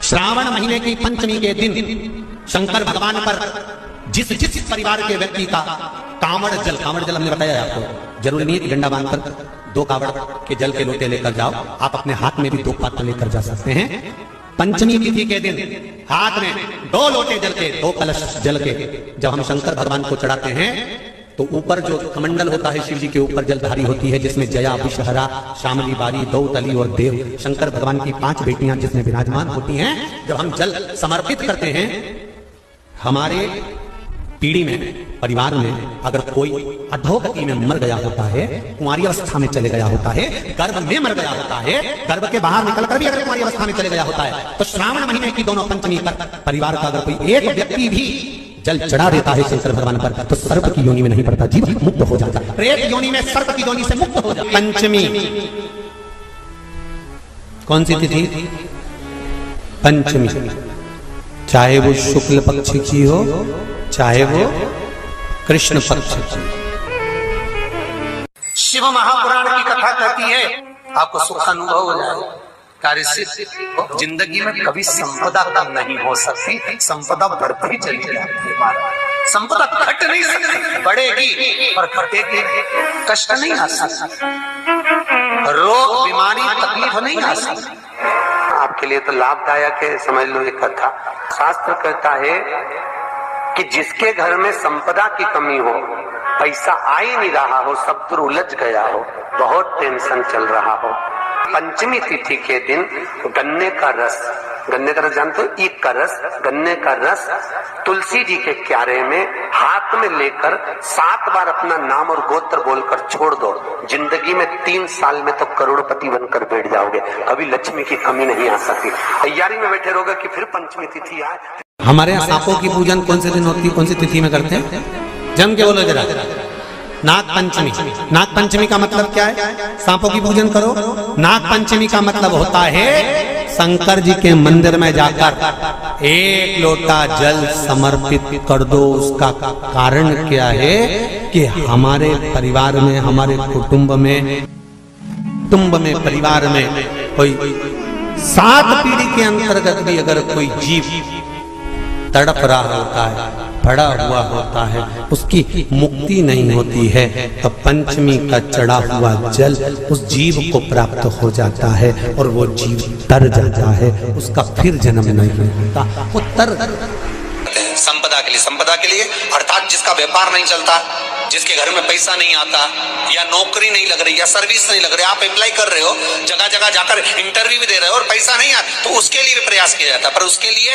श्रावण महीने की पंचमी के दिन शंकर भगवान पर जिस जिस परिवार के व्यक्ति का कांवड़ जल हमने बताया आपको, जरूरी नहीं है कि डंडा बांधकर 2 कांवड़ के जल के लोटे लेकर जाओ, आप अपने हाथ में भी 2 पात्र लेकर जा सकते हैं। पंचमी तिथि के दिन हाथ में 2 लोटे जल के, 2 कलश जल के जब हम शंकर भगवान को चढ़ाते हैं तो ऊपर जो कमंडल होता है शिव जी के ऊपर जलधारी होती है, जिसमें जया, विषहरा, शामली, बारी, दौतली और देव शंकर भगवान की 5 बेटियां जिसमें विराजमान होती हैं। जब हम जल समर्पित करते हैं, हमारे पीढ़ी में, परिवार में अगर कोई अधोगति में मर गया होता है, कुंवारी अवस्था में चले गया होता है, गर्भ में मर गया होता है, गर्भ के बाहर निकलकर भी अगर कुंवारी अवस्था में चले गया होता है, तो श्रावण महीने की दोनों पंचमी पर परिवार का अगर कोई एक व्यक्ति भी जल चढ़ा देता है शंकर भगवान पर, तो सर्प की योनि में नहीं पड़ता, जीव मुक्त हो जाता है, प्रेत योनि में सर्प की योनि से मुक्त हो जाता है। पंचमी कौन सी तिथि? पंचमी, चाहे वो शुक्ल पक्ष की हो चाहे वो कृष्ण पक्ष की। शिव महापुराण की कथा कहती है, आपको सुख अनुभव हो जाए। कार्य जिंदगी में कभी संपदा कम नहीं हो सकती, संपदा बढ़ती ही चली जाती है। संपदा घट नहीं सकती, बढ़ेगी और घटेगी, कष्ट नहीं आ सकता, रोग बीमारी तकलीफ नहीं आ सकती। आपके लिए तो लाभदायक है, समझ लो ये कथा। शास्त्र कहता है कि जिसके घर में संपदा की कमी हो, पैसा आ ही नहीं रहा हो, सब दूर उलझ गया हो, बहुत टेंशन चल रहा हो, पंचमी तिथि के दिन गन्ने का रस जानते हो, ईख का रस, गन्ने का रस तुलसी जी के क्यारे में हाथ में लेकर 7 बार अपना नाम और गोत्र बोलकर छोड़ दो, जिंदगी में 3 साल में तो करोड़पति बनकर बैठ जाओगे, कभी लक्ष्मी की कमी नहीं आ सकती। तैयारी में बैठे रहोगे कि फिर पंचमी तिथि आए। हमारे यहाँ सांपों की पूजन कौन से दिन होती है, कौन सी तिथि में करते हैं? जम के बोलो जरा। नाग पंचमी। नाग पंचमी का मतलब क्या है? सांपों की पूजन करो। नाग पंचमी का मतलब होता है शंकर जी के मंदिर में जाकर 1 लोटा जल समर्पित कर दो। उसका कारण क्या है कि हमारे परिवार में, हमारे कुटुंब में, परिवार में कोई 7 पीढ़ी के अंतर्गत भी अगर कोई जीव तड़प रहा होता है, पड़ा हुआ होता है, उसकी मुक्ति नहीं होती है, तो पंचमी का चढ़ा हुआ जल उस जीव को प्राप्त हो जाता है और वो जीव तर जाता है, उसका फिर जन्म नहीं होता, वो तर। संपदा के लिए अर्थात जिसका व्यापार नहीं चलता, जिसके घर में पैसा नहीं आता, या नौकरी नहीं लग रही, या सर्विस नहीं लग रही, आप अप्लाई कर रहे हो, जगह जगह जाकर इंटरव्यू भी दे रहे हो और पैसा नहीं आता, तो उसके लिए भी प्रयास किया जाता है। पर उसके लिए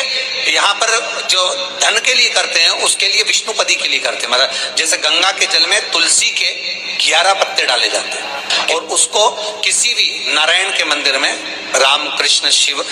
यहाँ पर जो धन के लिए करते हैं, उसके लिए विष्णुपदी के लिए करते हैं। मतलब जैसे गंगा के जल में तुलसी के 11 पत्ते डाले जाते हैं और उसको किसी भी नारायण के मंदिर में, राम कृष्ण शिव,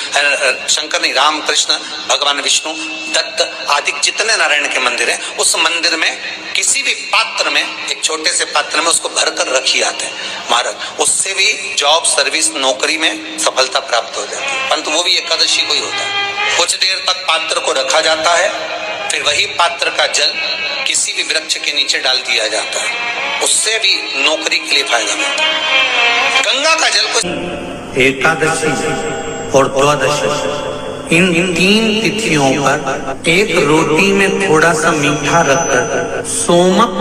शंकर नहीं, राम कृष्ण भगवान विष्णु, दत्त आदि जितने नारायण के मंदिर हैं, उस मंदिर में किसी भी पात्र में, एक छोटे से पात्र में उसको भर कर रखी जाते हैं महाराज, उससे भी जॉब, सर्विस, नौकरी में सफलता प्राप्त हो जाती है। परंतु वो भी एकादशी को ही होता है। कुछ देर तक पात्र को रखा जाता है, फिर वही पात्र का जल किसी भी वृक्ष के नीचे डाल दिया जाता है, उससे भी नौकरी के लिए फायदा मिलता है। गंगा का जल को एकादशी और द्वादशी इन 3 तिथियों पर एक रोटी में थोड़ा सा मीठा रखकर सोमक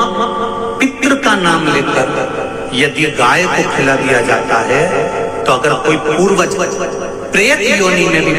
पितृ का नाम लेकर यदि गाय को खिला दिया जाता है, तो अगर कोई पूर्वज प्रेत योनि में भी